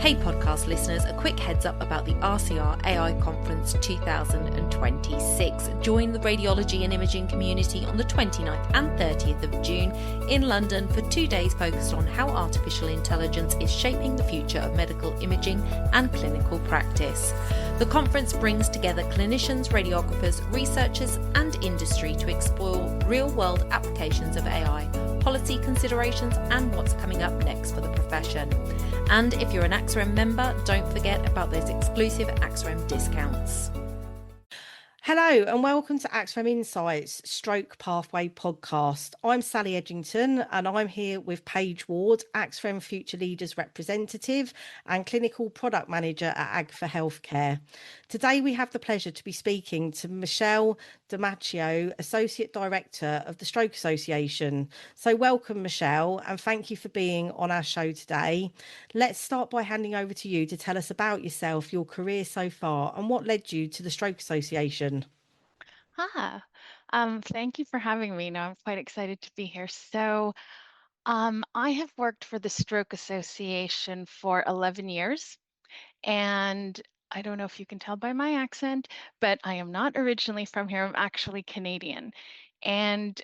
Hey podcast listeners, a quick heads up about the RCR AI Conference 2026. Join the radiology and imaging community on the 29th and 30th of June in London for 2 days focused on how artificial intelligence is shaping the future of medical imaging and clinical practice. The conference brings together clinicians, radiographers, researchers and industry to explore real-world applications of AI, policy considerations and what's coming up next for the profession. And if you're an AXREM member, don't forget about those exclusive AXREM discounts. Hello and welcome to AXREM Insights Stroke Pathway podcast. I'm Sally Edgington and I'm here with Paige Ward, AXREM Future Leaders Representative and Clinical Product Manager at AgFA Healthcare. Today we have the pleasure to be speaking to Michelle Damaccio, Associate Director of the Stroke Association. So welcome Michelle and thank you for being on our show today. Let's start by handing over to you to tell us about yourself, your career so far and what led you to the Stroke Association. Thank you for having me. Now I'm quite excited to be here. I have worked for the Stroke Association for 11 years, and I don't know if you can tell by my accent, but I am not originally from here. I'm actually Canadian. And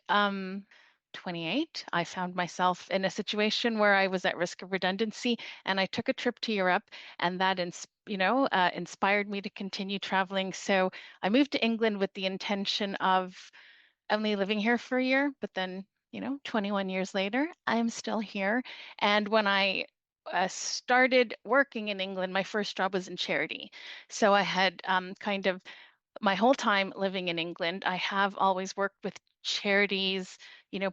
28, I found myself in a situation where I was at risk of redundancy, and I took a trip to Europe, and that inspired me to continue traveling. So I moved to England with the intention of only living here for a year, but then 21 years later, I'm still here. And when I started working in England, my first job was in charity. So I had kind of my whole time living in England, I have always worked with charities,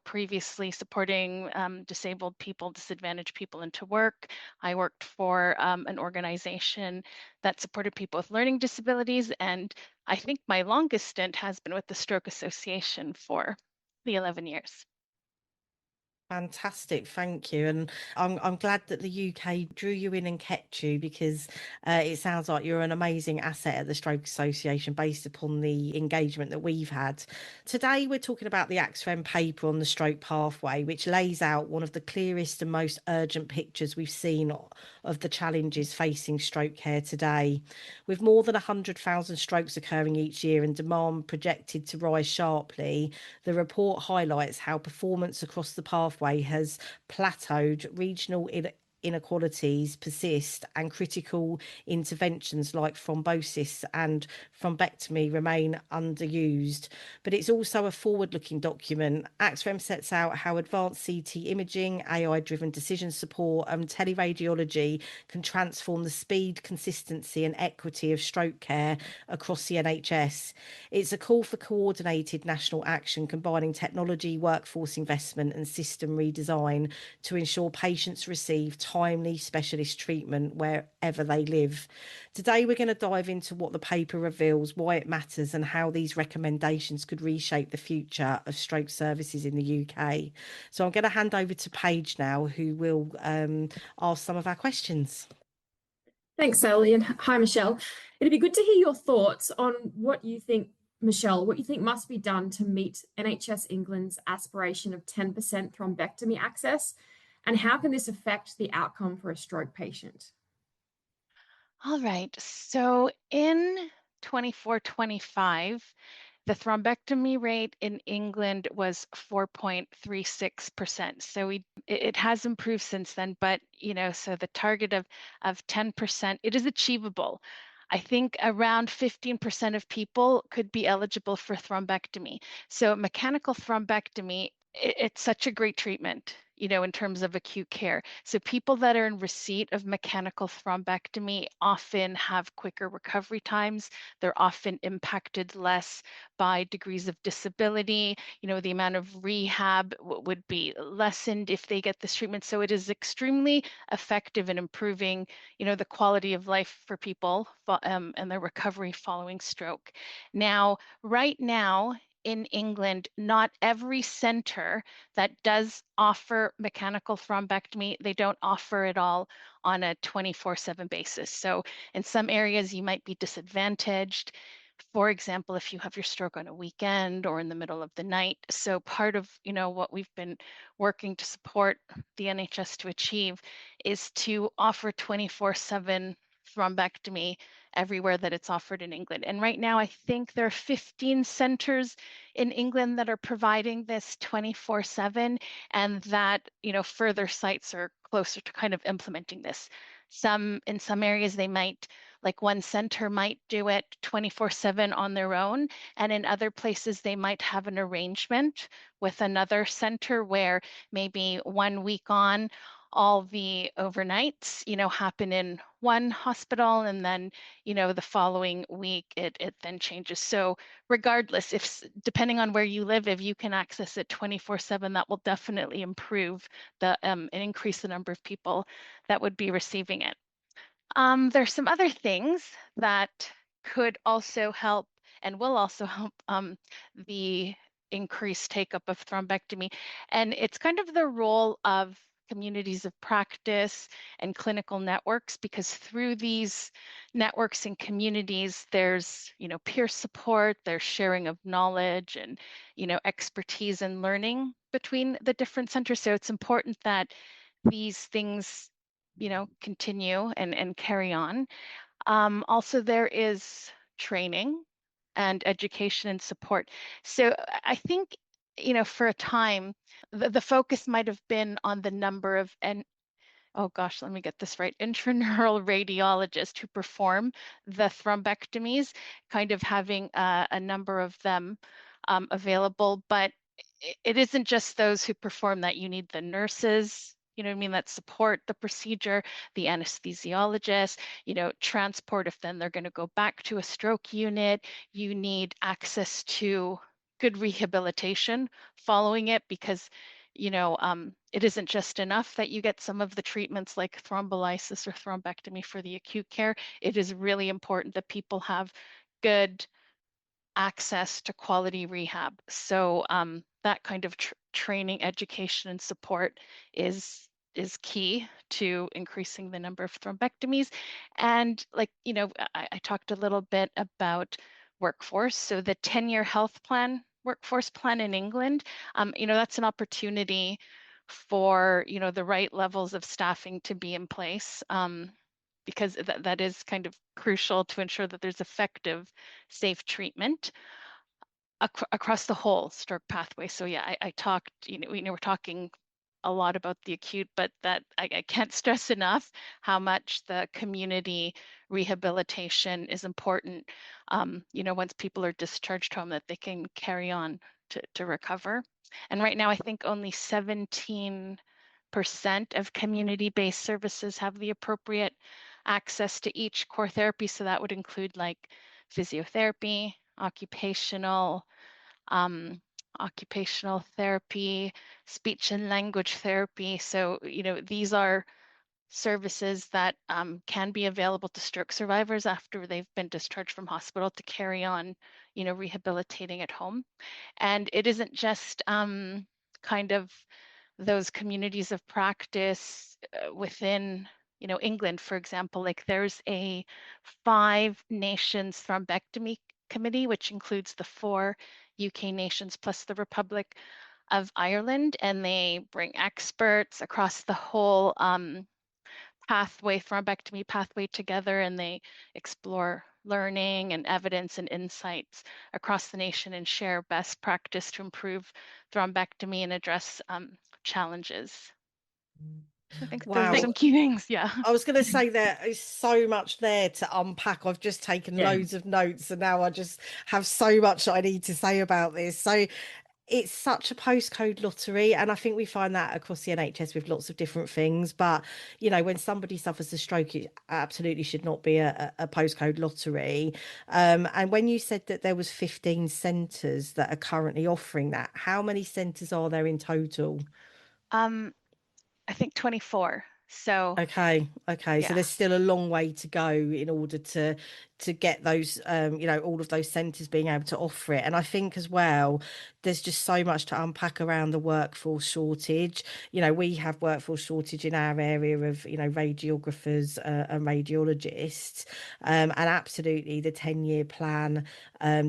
previously supporting disabled people, disadvantaged people into work. I worked for an organization that supported people with learning disabilities. And I think my longest stint has been with the Stroke Association for the 11 years. Fantastic, thank you. And I'm glad that the UK drew you in and kept you because it sounds like you're an amazing asset at the Stroke Association based upon the engagement that we've had. Today we're talking about the AXREM paper on the stroke pathway, which lays out one of the clearest and most urgent pictures we've seen of the challenges facing stroke care today. With more than 100,000 strokes occurring each year and demand projected to rise sharply, the report highlights how performance across the pathway has plateaued, regional inequalities persist, and critical interventions like thrombosis and thrombectomy remain underused. But it's also a forward-looking document. AXREM sets out how advanced CT imaging, AI-driven decision support, and tele-radiology can transform the speed, consistency, and equity of stroke care across the NHS. It's a call for coordinated national action combining technology, workforce investment, and system redesign to ensure patients receive timely specialist treatment wherever they live. Today, we're going to dive into what the paper reveals, why it matters, and how these recommendations could reshape the future of stroke services in the UK. So I'm going to hand over to Paige now, who will ask some of our questions. Thanks, Sally, and hi, Michelle. It'd be good to hear your thoughts on what you think, Michelle, what you think must be done to meet NHS England's aspiration of 10% thrombectomy access, and how can this affect the outcome for a stroke patient? All right, so in 24-25, the thrombectomy rate in England was 4.36%. So it has improved since then, but so the target of 10%, it is achievable. I think around 15% of people could be eligible for thrombectomy. So mechanical thrombectomy, it's such a great treatment, in terms of acute care. So people that are in receipt of mechanical thrombectomy often have quicker recovery times. They're often impacted less by degrees of disability. The amount of rehab would be lessened if they get this treatment. So it is extremely effective in improving, the quality of life for people and their recovery following stroke. Now, right now, in England, not every center that does offer mechanical thrombectomy, they don't offer it all on a 24/7 basis. So in some areas you might be disadvantaged. for example, if you have your stroke on a weekend or in the middle of the night. So part of, what we've been working to support the NHS to achieve is to offer 24/7 thrombectomy everywhere that it's offered in England. And right now, I think there are 15 centers in England that are providing this 24/7, and that, further sites are closer to kind of implementing this. In some areas, they might, like one center might do it 24/7 on their own, and in other places they might have an arrangement with another center where maybe 1 week on, all the overnights, happen in one hospital, and then, the following week it then changes. So regardless, depending on where you live, if you can access it 24/7, that will definitely improve and increase the number of people that would be receiving it. There's some other things that could also help and will also help the increased take-up of thrombectomy. And it's kind of the role of communities of practice and clinical networks, because through these networks and communities, there's, peer support, there's sharing of knowledge and, expertise and learning between the different centers. So it's important that these things continue and carry on. Also, there is training and education and support. So I think, for a time, the focus might have been on the number of, oh gosh, let me get this right, intraneural radiologists who perform the thrombectomies, kind of having a number of them available. But it isn't just those who perform that. You need the nurses, that support the procedure, the anesthesiologist, transport if then they're going to go back to a stroke unit. You need access to good rehabilitation following it, because it isn't just enough that you get some of the treatments like thrombolysis or thrombectomy for the acute care. It is really important that people have good access to quality rehab. So that kind of training, education, and support is key to increasing the number of thrombectomies. And like, I talked a little bit about workforce. So the 10-year health plan, workforce plan in England, that's an opportunity for, the right levels of staffing to be in place. Because that is kind of crucial to ensure that there's effective, safe treatment across the whole stroke pathway. So yeah, I talked, we're talking a lot about the acute, but that I can't stress enough how much the community rehabilitation is important. Once people are discharged home, that they can carry on to recover. And right now, I think only 17% of community-based services have the appropriate access to each core therapy. So that would include like physiotherapy, occupational therapy, speech and language therapy. So, these are services that can be available to stroke survivors after they've been discharged from hospital to carry on, rehabilitating at home. And it isn't just kind of those communities of practice within, England, for example. Like there's a 5-nations thrombectomy committee, which includes the 4 UK nations plus the Republic of Ireland, and they bring experts across the whole thrombectomy pathway together, and they explore learning and evidence and insights across the nation and share best practice to improve thrombectomy and address challenges. I think those are some key things. Yeah. I was going to say there is so much there to unpack. I've just taken loads of notes, and now I just have so much I need to say about this. So it's such a postcode lottery, and I think we find that across the NHS with lots of different things. But when somebody suffers a stroke, it absolutely should not be a postcode lottery. And when you said that there was 15 centres that are currently offering that, how many centres are there in total? I think 24. So Okay. So yeah. there's still a long way to go in order to get those all of those centres being able to offer it. And I think as well, there's just so much to unpack around the workforce shortage. We have workforce shortage in our area of radiographers and radiologists, and absolutely the 10-year plan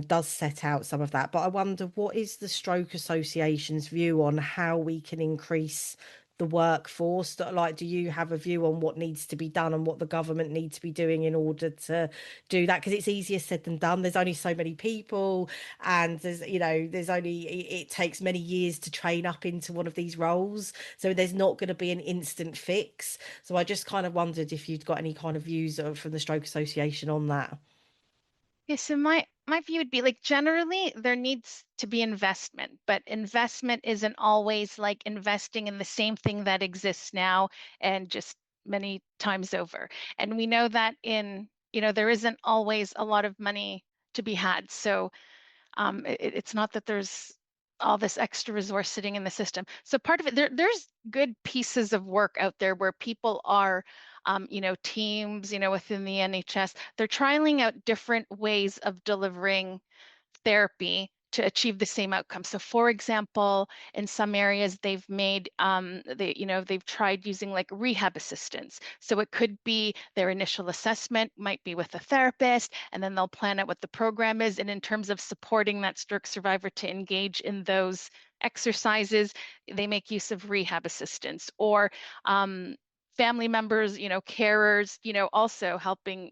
does set out some of that. But I wonder, what is the Stroke Association's view on how we can increase the workforce? Do you have a view on what needs to be done and what the government needs to be doing in order to do that? Because it's easier said than done. There's only so many people, and it takes many years to train up into one of these roles, so there's not going to be an instant fix. So I just kind of wondered if you'd got any kind of views from the Stroke Association on that. Yeah, so my view would be like generally there needs to be investment, but investment isn't always like investing in the same thing that exists now and just many times over. And we know that there isn't always a lot of money to be had. So it's not that there's all this extra resource sitting in the system. So part of it, there's good pieces of work out there where people are, teams, within the NHS, they're trialing out different ways of delivering therapy to achieve the same outcome. So for example, in some areas they've made they've tried using like rehab assistance. So it could be their initial assessment might be with a therapist, and then they'll plan out what the program is. And in terms of supporting that stroke survivor to engage in those exercises, they make use of rehab assistance or family members, carers, also helping,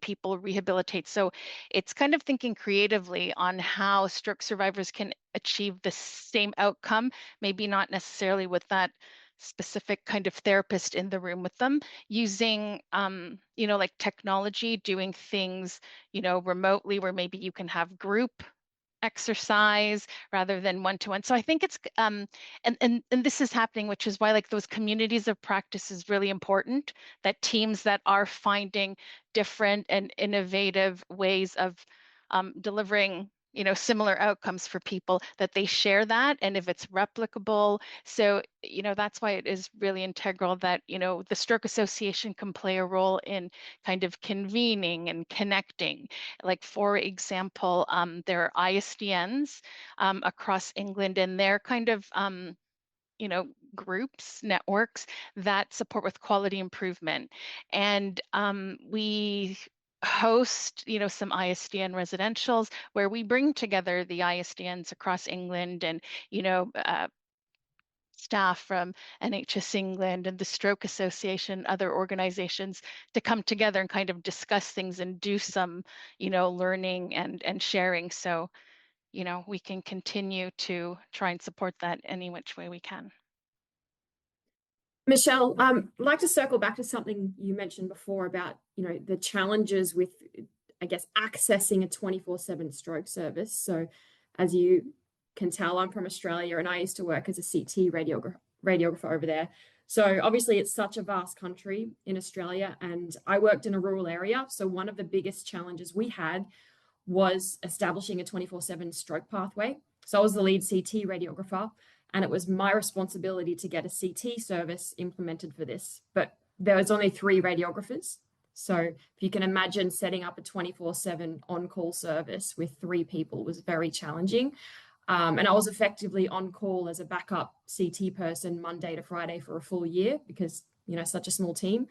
people rehabilitate. So it's kind of thinking creatively on how stroke survivors can achieve the same outcome, maybe not necessarily with that specific kind of therapist in the room with them, using, like technology, doing things, remotely where maybe you can have group exercise rather than one-to-one. So I think it's and this is happening, which is why like those communities of practice is really important, that teams that are finding different and innovative ways of delivering similar outcomes for people, that they share that, and if it's replicable. So that's why it is really integral that the Stroke Association can play a role in kind of convening and connecting. Like for example, there are ISDNs across England, and they're kind of groups, networks that support with quality improvement. And we host, some ISDN residentials where we bring together the ISDNs across England and, staff from NHS England and the Stroke Association, other organizations, to come together and kind of discuss things and do some, learning and sharing. So, we can continue to try and support that any which way we can. Michelle, I'd like to circle back to something you mentioned before about, the challenges with, I guess, accessing a 24/7 stroke service. So as you can tell, I'm from Australia and I used to work as a CT radiographer over there. So obviously it's such a vast country in Australia, and I worked in a rural area. So one of the biggest challenges we had was establishing a 24/7 stroke pathway. So I was the lead CT radiographer, and it was my responsibility to get a CT service implemented for this. But there was only 3 radiographers. So if you can imagine, setting up a 24/7 on-call service with 3 people was very challenging. And I was effectively on call as a backup CT person Monday to Friday for a full year because, such a small team.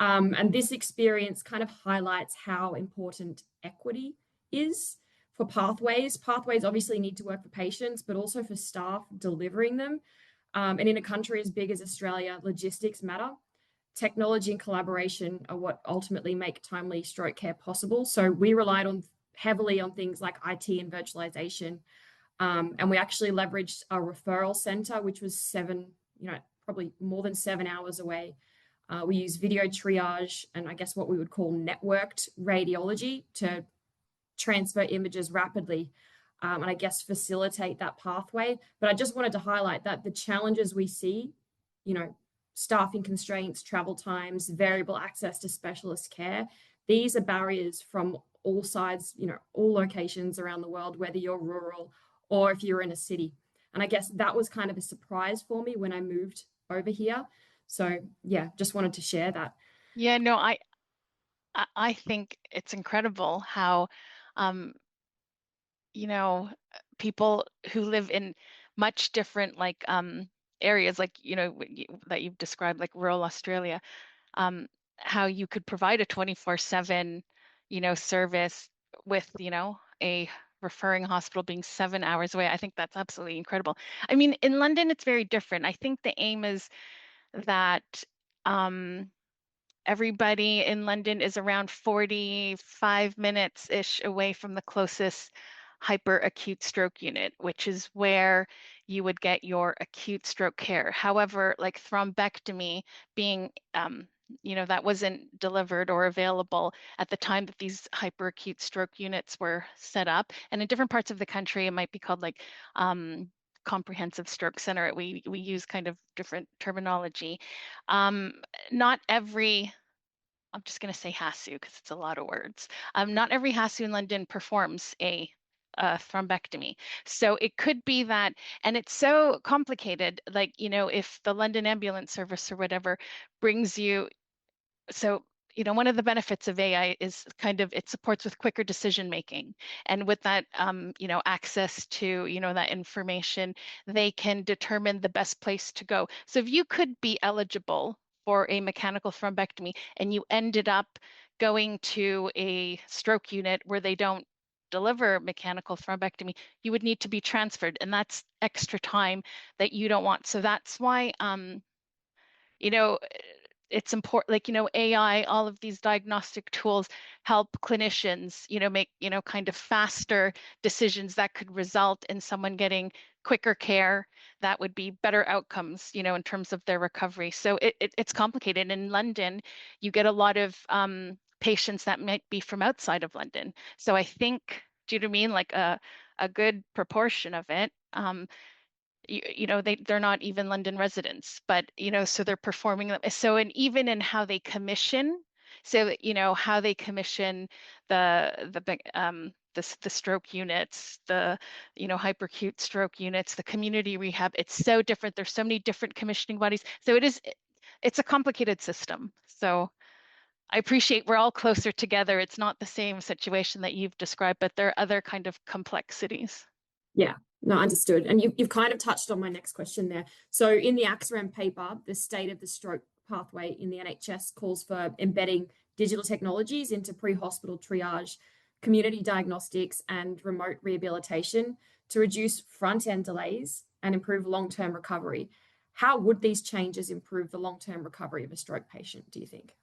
And this experience kind of highlights how important equity is for pathways. Pathways obviously need to work for patients, but also for staff delivering them. And in a country as big as Australia, logistics matter. Technology and collaboration are what ultimately make timely stroke care possible. So we relied heavily on things like IT and virtualization. And we actually leveraged a referral center, which was probably more than 7 hours away. We use video triage and I guess what we would call networked radiology to transfer images rapidly and I guess facilitate that pathway. But I just wanted to highlight that the challenges we see, staffing constraints, travel times, variable access to specialist care, these are barriers from all sides, all locations around the world, whether you're rural or if you're in a city. And I guess that was kind of a surprise for me when I moved over here. So yeah, just wanted to share that. Yeah, no, I think it's incredible how, um, you know, people who live in much different like areas, like, you know, that you've described, like rural Australia, um, how you could provide a 24/7, you know, service with, you know, a referring hospital being 7 hours away. I think that's absolutely incredible. I mean, in London, it's very different. I think the aim is that um, everybody in London is around 45 minutes-ish away from the closest hyperacute stroke unit, which is where you would get your acute stroke care. However, like thrombectomy being, you know, that wasn't delivered or available at the time that these hyperacute stroke units were set up. And in different parts of the country, it might be called like comprehensive stroke center. We use kind of different terminology. Um, Not every, I'm just going to say HASU because it's a lot of words. Not every HASU in London performs a thrombectomy. So it could be that, and it's so complicated, like, you know, if the London Ambulance Service or whatever brings you, so, you know, one of the benefits of AI is kind of it supports with quicker decision making. And with that, you know, access to, you know, that information, they can determine the best place to go. So if you could be eligible for a mechanical thrombectomy and you ended up going to a stroke unit where they don't deliver mechanical thrombectomy, you would need to be transferred. And that's extra time that you don't want. So that's why, you know, it's important, like, you know, AI, all of these diagnostic tools help clinicians, you know, make, you know, kind of faster decisions that could result in someone getting quicker care that would be better outcomes, you know, in terms of their recovery. So it's complicated. In London, you get a lot of patients that might be from outside of London. So I think, do you know what I mean? Like a good proportion of it. You know, they're not even London residents, but, you know, so they're performing them. So, and even in how they commission, so, you know, how they commission the stroke units, the, you know, hyperacute stroke units, the community rehab, it's so different. There's so many different commissioning bodies. So it's a complicated system. So I appreciate we're all closer together. It's not the same situation that you've described, but there are other kind of complexities. Yeah, no, understood. And you've kind of touched on my next question there. So in the AXREM paper, the state of the stroke pathway in the NHS calls for embedding digital technologies into pre-hospital triage, community diagnostics, and remote rehabilitation to reduce front-end delays and improve long-term recovery. How would these changes improve the long-term recovery of a stroke patient, do you think?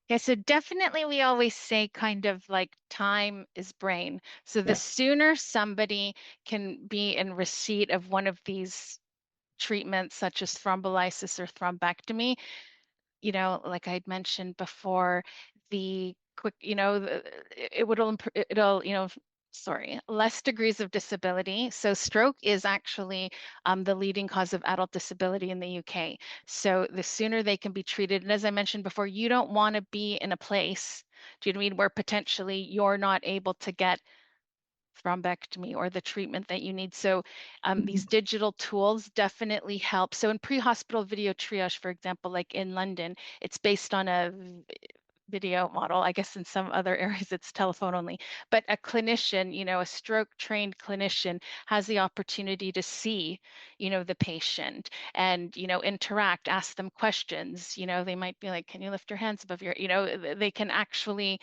Yeah, so definitely we always say kind of like time is brain. So the Yeah. sooner somebody can be in receipt of one of these treatments, such as thrombolysis or thrombectomy, you know, like I'd mentioned before, the quick, you know, it'll, you know, sorry, less degrees of disability. So stroke is actually the leading cause of adult disability in the UK. So the sooner they can be treated, and as I mentioned before, you don't want to be in a place, do you know what I mean, where potentially you're not able to get thrombectomy or the treatment that you need. So these digital tools definitely help. So in pre-hospital video triage, for example, like in London, it's based on a video model. I guess in some other areas it's telephone only, but a clinician, you know, a stroke trained clinician has the opportunity to see, you know, the patient and, you know, interact, ask them questions. You know, they might be like, can you lift your hands above your, you know, they can actually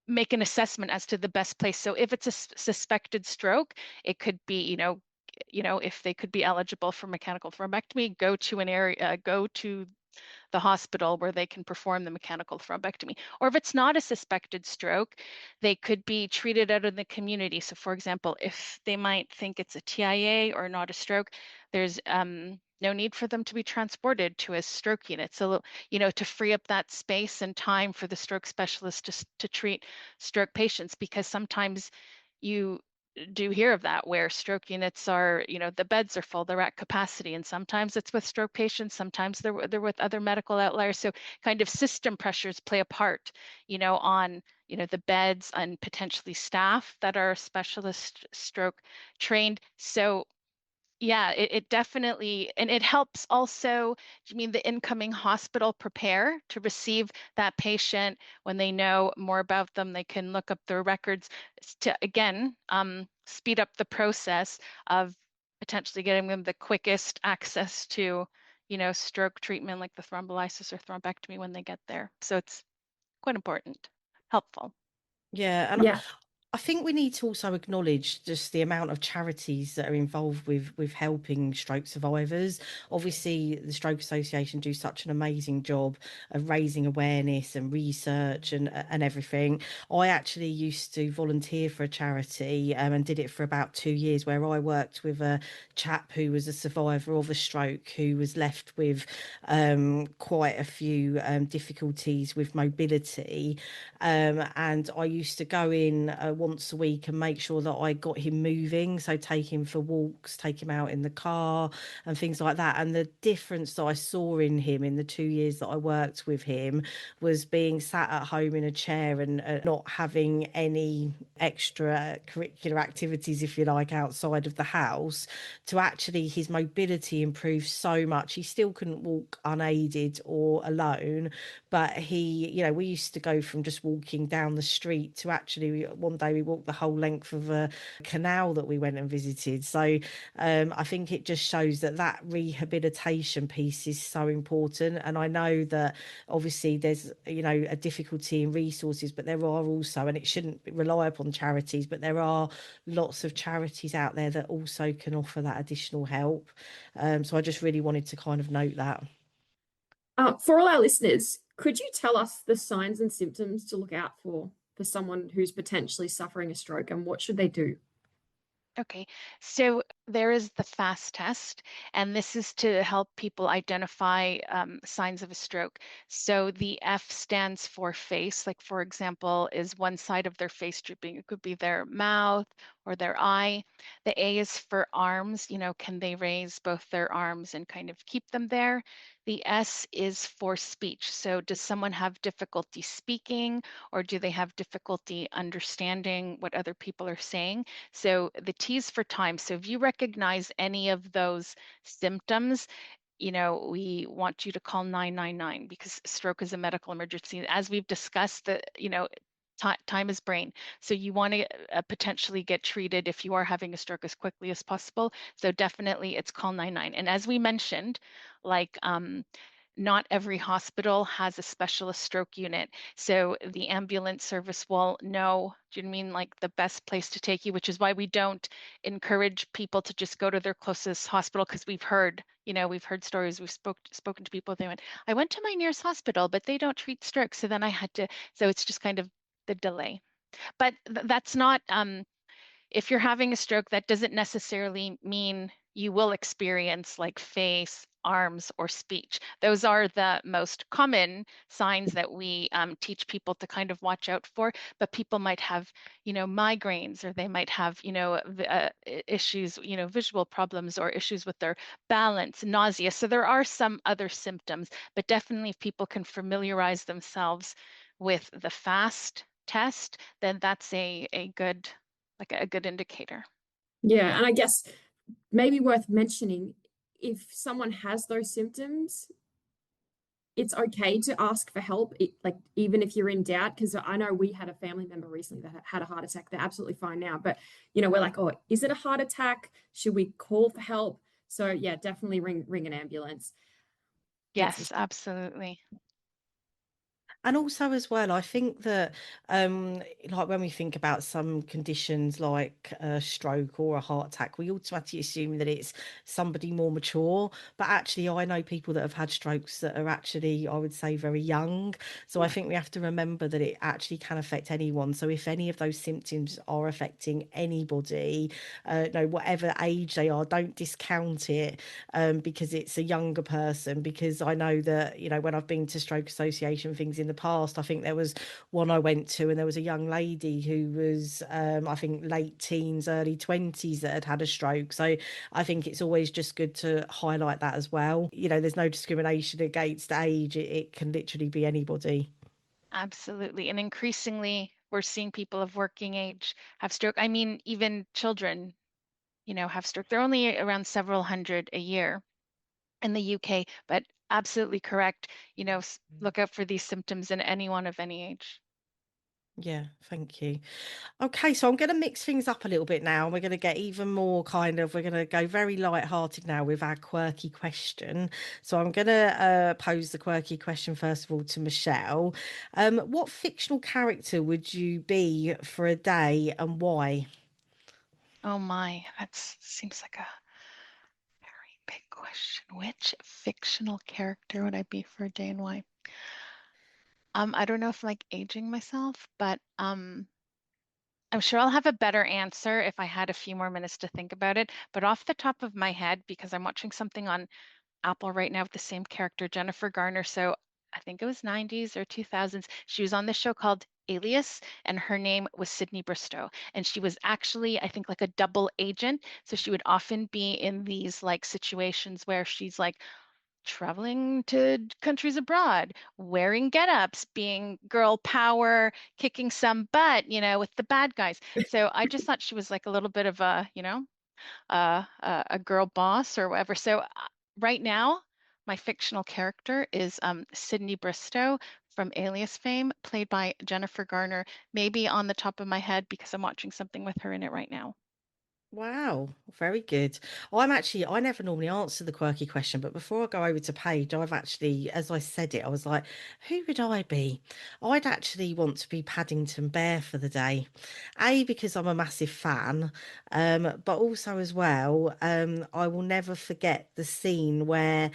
make an assessment as to the best place. So if it's a suspected stroke, it could be, you know, if they could be eligible for mechanical thrombectomy, go to an area, go to the hospital where they can perform the mechanical thrombectomy. Or if it's not a suspected stroke, they could be treated out in the community. So for example, if they might think it's a TIA or not a stroke, there's no need for them to be transported to a stroke unit. So, you know, to free up that space and time for the stroke specialist to treat stroke patients, because sometimes you do hear of that where stroke units are, you know, the beds are full, they're at capacity, and sometimes it's with stroke patients, sometimes they're with other medical outliers. So kind of system pressures play a part, you know, on, you know, the beds and potentially staff that are specialist stroke trained. So, Yeah, it definitely, and it helps also, do you mean the incoming hospital prepare to receive that patient when they know more about them, they can look up their records to, again, speed up the process of potentially getting them the quickest access to, stroke treatment like the thrombolysis or thrombectomy when they get there. So it's quite important, helpful. Yeah, and Yeah. I think we need to also acknowledge just the amount of charities that are involved with helping stroke survivors. Obviously, the Stroke Association do such an amazing job of raising awareness and research and everything. I actually used to volunteer for a charity and did it for about 2 years, where I worked with a chap who was a survivor of a stroke who was left with quite a few difficulties with mobility. And I used to go in once a week and make sure that I got him moving. So take him for walks, take him out in the car and things like that. And the difference that I saw in him in the 2 years that I worked with him was being sat at home in a chair and not having any extra curricular activities, if you like, outside of the house, to actually his mobility improved so much. He still couldn't walk unaided or alone, but we used to go from just walking down the street to actually one day we walked the whole length of a canal that we went and visited. So I think it just shows that rehabilitation piece is so important. And I know that obviously there's a difficulty in resources, but there are also, and it shouldn't rely upon charities, but there are lots of charities out there that also can offer that additional help. So I just really wanted to kind of note that. For all our listeners, could you tell us the signs and symptoms to look out for someone who's potentially suffering a stroke, and what should they do? Okay, so there is the FAST test, and this is to help people identify signs of a stroke. So the F stands for face, like for example, is one side of their face drooping? It could be their mouth or their eye. The A is for arms, can they raise both their arms and kind of keep them there? The S is for speech. So does someone have difficulty speaking, or do they have difficulty understanding what other people are saying? So the T is for time. So if you recognize any of those symptoms, we want you to call 999 because stroke is a medical emergency. As we've discussed, time is brain. So you want to potentially get treated if you are having a stroke as quickly as possible. So definitely it's call 999. And as we mentioned, like not every hospital has a specialist stroke unit. So the ambulance service will know, do you mean like the best place to take you, which is why we don't encourage people to just go to their closest hospital, because we've heard stories, we've spoken to people, they went, I went to my nearest hospital, but they don't treat stroke. So then so it's just kind of the delay. But that's not, if you're having a stroke, that doesn't necessarily mean you will experience like face, arms, or speech. Those are the most common signs that we teach people to kind of watch out for. But people might have, migraines, or they might have, issues, visual problems, or issues with their balance, nausea. So there are some other symptoms, but definitely if people can familiarize themselves with the FAST test, then that's a good indicator. Yeah, and I guess maybe worth mentioning, if someone has those symptoms, it's okay to ask for help, like even if you're in doubt, because I know we had a family member recently that had a heart attack. They're absolutely fine now, but we're like, oh, is it a heart attack? Should we call for help? So yeah, definitely ring an ambulance. Thanks, Yes, Michelle. absolutely. And also as well, I think that like when we think about some conditions like a stroke or a heart attack, we automatically assume that it's somebody more mature. But actually, I know people that have had strokes that are actually, I would say, very young. So I Yeah. think we have to remember that it actually can affect anyone. So if any of those symptoms are affecting anybody, no, whatever age they are, don't discount it because it's a younger person. Because I know that, when I've been to stroke association things in the past, I think there was one I went to and there was a young lady who was I think late teens, early 20s, that had a stroke. So I think it's always just good to highlight that as well. There's no discrimination against age. It can literally be anybody. Absolutely. And increasingly, we're seeing people of working age have stroke. I mean, even children, have stroke. They're only around several hundred a year in the UK, but absolutely correct. Look out for these symptoms in anyone of any age. Yeah, thank you. Okay, so I'm going to mix things up a little bit now, and we're going to get even more we're going to go very light-hearted now with our quirky question. So I'm going to pose the quirky question first of all to Michelle. What fictional character would you be for a day and why? Oh my, that seems like a very big question. Which fictional character would I be for a day and why? I don't know if I'm like aging myself, but I'm sure I'll have a better answer if I had a few more minutes to think about it. But off the top of my head, because I'm watching something on Apple right now with the same character, Jennifer Garner. So I think it was 90s or 2000s. She was on this show called Alias, and her name was Sydney Bristow. And she was actually, I think, like a double agent. So she would often be in these like situations where she's like traveling to countries abroad, wearing get-ups, being girl power, kicking some butt, with the bad guys. So I just thought she was like a little bit of a girl boss or whatever. So right now, my fictional character is Sydney Bristow from Alias fame, played by Jennifer Garner, maybe on the top of my head because I'm watching something with her in it right now. Wow, very good. I never normally answer the quirky question, but before I go over to Paige, I've actually, as I said it, I was like, who would I be? I'd actually want to be Paddington Bear for the day. A, because I'm a massive fan, but also as well, I will never forget the scene where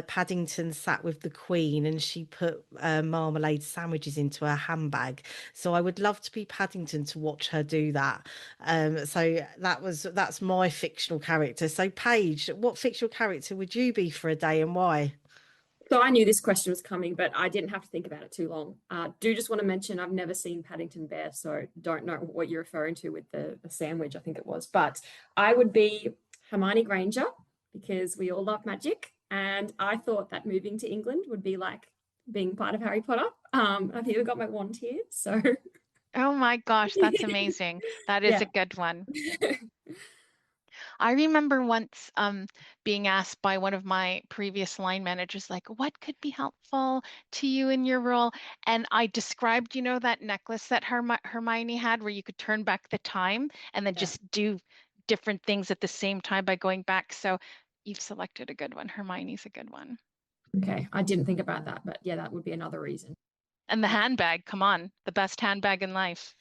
Paddington sat with the Queen and she put marmalade sandwiches into her handbag. So I would love to be Paddington to watch her do that. So that's my fictional character. So Paige, what fictional character would you be for a day and why? So I knew this question was coming, but I didn't have to think about it too long. Do just want to mention I've never seen Paddington Bear, so don't know what you're referring to with the sandwich, I think it was. But I would be Hermione Granger because we all love magic. And I thought that moving to England would be like being part of Harry Potter. I've even got my wand here. So Oh my gosh, that's amazing. That is yeah. a good one. I remember once being asked by one of my previous line managers, like, what could be helpful to you in your role? And I described, that necklace that Hermione had where you could turn back the time and then Yeah. just do different things at the same time by going back. So you've selected a good one. Hermione's a good one. Okay. I didn't think about that, but yeah, that would be another reason. And the handbag, come on, the best handbag in life.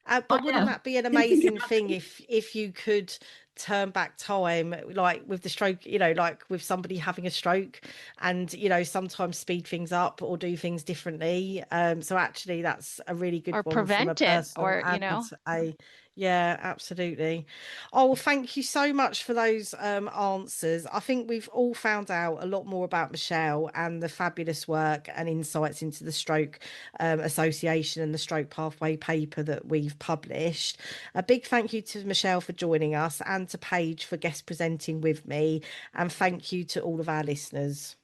But Oh wouldn't yeah. that be an Didn't think amazing about thing if you could turn back time, like with the stroke, like with somebody having a stroke, and sometimes speed things up or do things differently. So actually, that's a really good Or one from a prevent it, personal or, and a yeah, absolutely. Oh, well, thank you so much for those answers. I think we've all found out a lot more about Michelle and the fabulous work and insights into the Stroke Association and the Stroke Pathway paper that we've published. A big thank you to Michelle for joining us and to Paige for guest presenting with me. And thank you to all of our listeners.